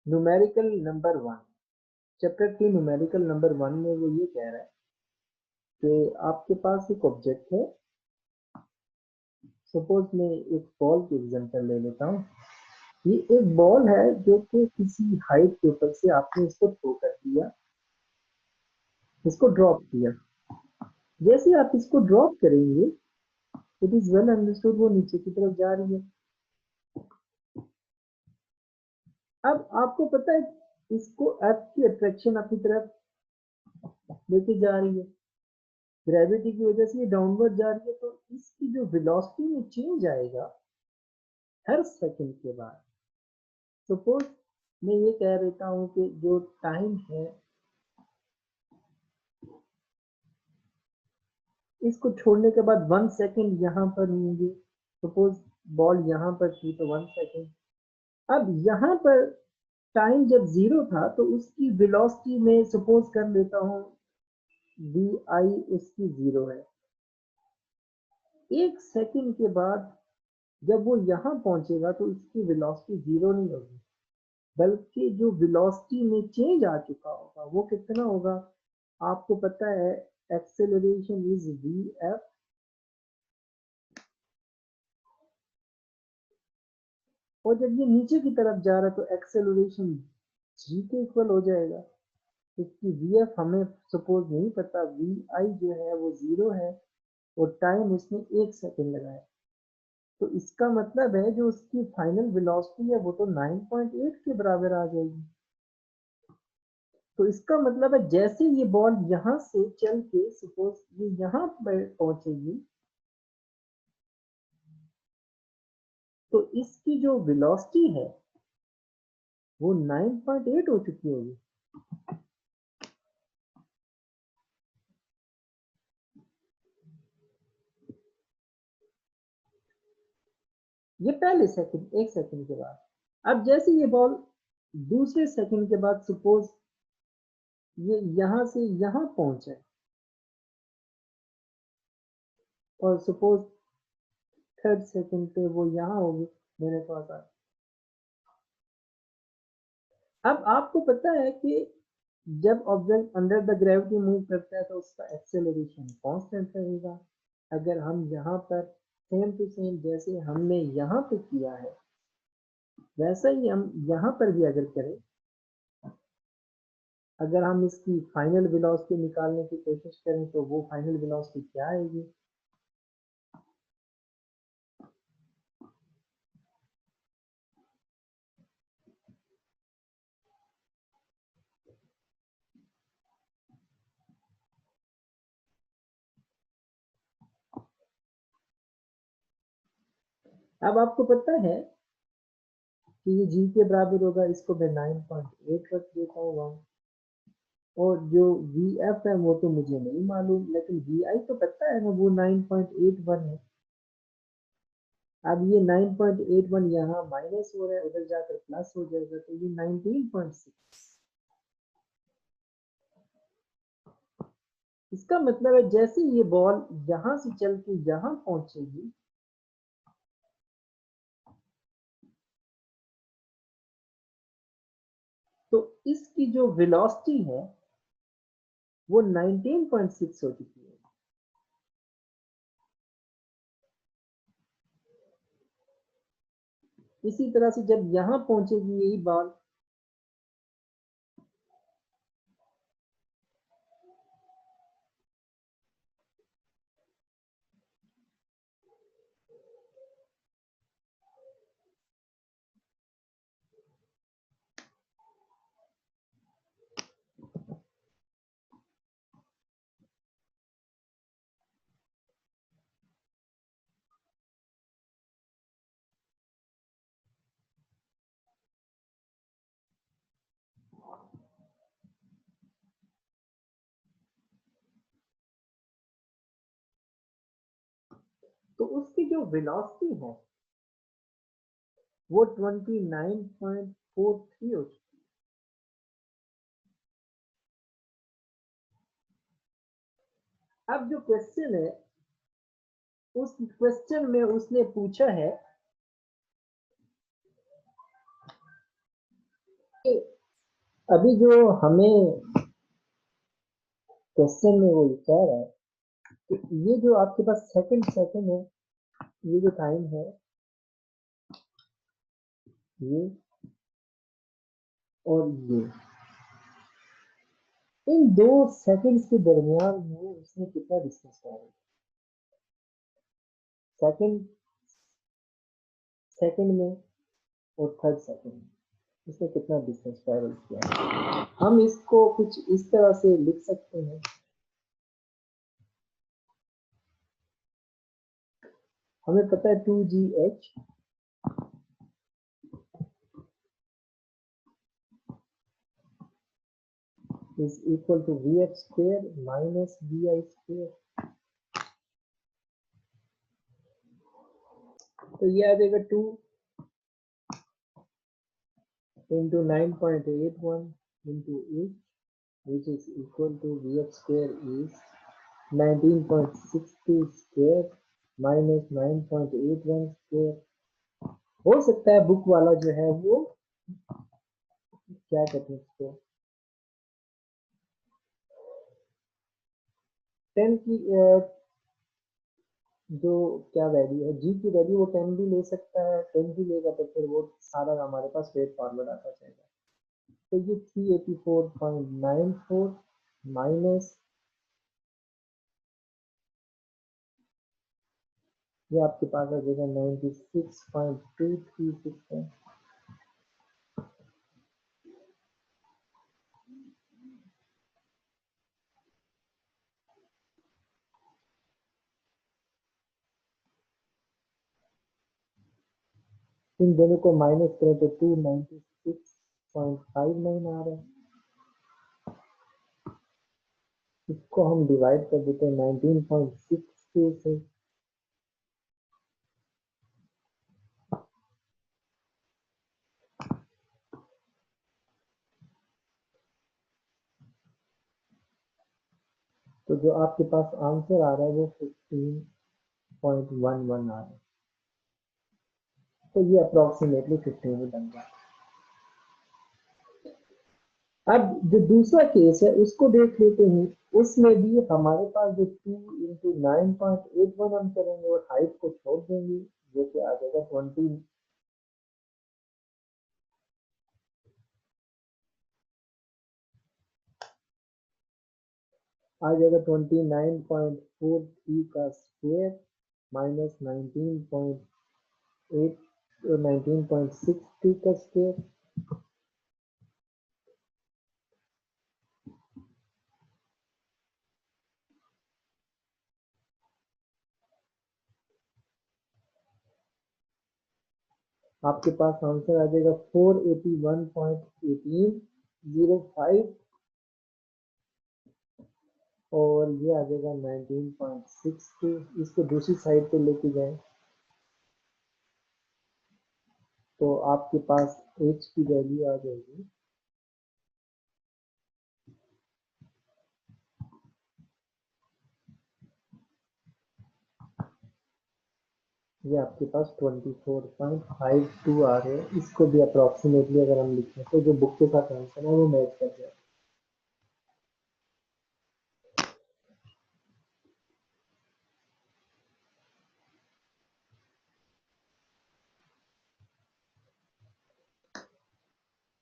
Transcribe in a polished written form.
Numerical number 1, chapter की numerical number 1 में वो ये कह रहा है कि आपके पास एक ऑब्जेक्ट है। सपोज मैं एक बॉल की एग्जांपल ले लेता हूँ। ये एक बॉल है जो कि किसी हाइट के ऊपर से आपने इसको थ्रो कर दिया, इसको ड्रॉप किया। जैसे आप इसको ड्रॉप करेंगे, इट इज वेल अंडरस्टूड वो नीचे की तरफ जा रही है। अब आपको पता है इसको अर्थ की अट्रैक्शन अपनी तरफ लेके जा रही है, ग्रेविटी की वजह से ये डाउनवर्ड जा रही है। तो इसकी जो वेलोसिटी में चेंज आएगा हर सेकंड के बाद। सपोज मैं ये कह देता हूँ कि जो टाइम है इसको छोड़ने के बाद 1 सेकंड यहाँ पर होंगे। सपोज बॉल यहाँ पर थी तो 1 सेकंड। अब यहाँ पर टाइम जब 0 था तो उसकी वेलोसिटी में सपोज कर लेता हूँ वी आई उसकी 0 है। 1 सेकंड के बाद जब वो यहाँ पहुंचेगा तो इसकी वेलोसिटी 0 नहीं होगी, बल्कि जो वेलोसिटी में चेंज आ चुका होगा वो कितना होगा आपको पता है। एक्सेलरेशन इज वी एफ, और जब ये नीचे की तरफ जा रहा है तो एक्सेलरेशन जी के इक्वल हो जाएगा। इसकी वी एफ हमें सपोज नहीं पता, वी आई जो है वो 0 है और टाइम उसने 1 सेकंड लगाया। तो इसका मतलब है जो उसकी फाइनल वेलोसिटी है वो तो 9.8 के बराबर आ जाएगी। तो इसका मतलब है जैसे ये बॉल यहाँ से चल के सपोज ये यहाँ पर पहुंचेगी तो इसकी जो वेलोसिटी है वो 9.8 हो चुकी होगी। ये पहले सेकंड, 1 सेकंड के बाद। अब जैसे ये बॉल दूसरे सेकंड के बाद सपोज ये यहाँ से यहाँ पहुंचे और सपोज थर्ड सेकंड पे वो यहाँ होगी मेरे पास। अब आपको पता है कि जब object under the gravity move करता है तो उसका एक्सेलरेशन कांस्टेंट रहेगा। अगर हम यहाँ पर सेम टू सेम जैसे हमने यहाँ पे किया है वैसा ही हम यहाँ पर भी अगर करें, अगर हम इसकी फाइनल वेलोसिटी निकालने की कोशिश करें तो वो फाइनल वेलोसिटी क्या आएगी। अब आपको पता है कि ये जी के बराबर होगा, इसको मैं 9.8 रख देता हूँ। और जो वी एफ है वो तो मुझे नहीं मालूम, लेकिन वी आई तो पता है ना वो 9.81 है। अब ये 9.81 यहाँ माइनस हो रहा है, उधर जाकर प्लस हो जाएगा तो ये 19.6। इसका मतलब है जैसे ये बॉल यहाँ से चल के यहाँ पहुंचेगी तो इसकी जो वेलोसिटी है वो 19.6 हो चुकी है। इसी तरह से जब यहाँ पहुंचेगी यही बॉल तो उसकी जो वेलोसिटी है वो 29.43 हो चुकी है। अब जो क्वेश्चन है उस क्वेश्चन में उसने पूछा है अभी जो हमें क्वेश्चन में वो कह रहा है कि ये जो आपके पास सेकंड है, ये जो टाइम है, ये और ये, इन 2 सेकंड्स के दरमियान में उसने कितना डिस्टेंस ट्रैवल, सेकंड में और थर्ड सेकंड में इसने कितना डिस्टेंस ट्रैवल किया। हम इसको कुछ इस तरह से लिख सकते हैं, हमें पता है 2gh is equal to vf square minus vi square। तो ये आ जाएगा 2 into 9.81 into 8, which is equal to vf square is 19.62 square minus 9.81 square। हो सकता है बुक वाला जो है वो क्या कहते हैं इसको 10 की जो क्या वैल्यू है जी की वैल्यू वो 10 भी ले सकता है, 10 भी लेगा तो फिर वो सारा हमारे पास स्ट्रेट फॉरवर्ड आता जाएगा। तो ये 384.94 माइनस ये आपके पास आ जाएगा 96.236 है। इन दोनों को माइनस करें तो 296.59 आ रहा है। इसको हम डिवाइड कर देते हैं 19.62 से, तो जो आपके पास आंसर आ रहा है वो 15.11 आ रहा है। तो ये अप्रोक्सीमेटली 15 बन गया। अब जो दूसरा केस है उसको देख लेते हैं, उसमें भी हमारे पास जो 2 इंटू 9.81 हम करेंगे और हाइट को छोड़ देंगे, जो कि आ जाएगा 20 आ जाएगा 29.43 का स्क्वायर माइनस 19.62 का स्क्वायर। आपके पास आंसर आ जाएगा 481.1805 और ये आ जाएगा 19.62। इसको दूसरी साइड पे लेके जाएं तो आपके पास h की वैल्यू आ जाएगी ये आपके पास 24.52 आ रहे हैं। इसको भी अप्रोक्सीमेटली अगर हम लिखें तो जो बुक के साथ आंसर है वो मैच कर जाए।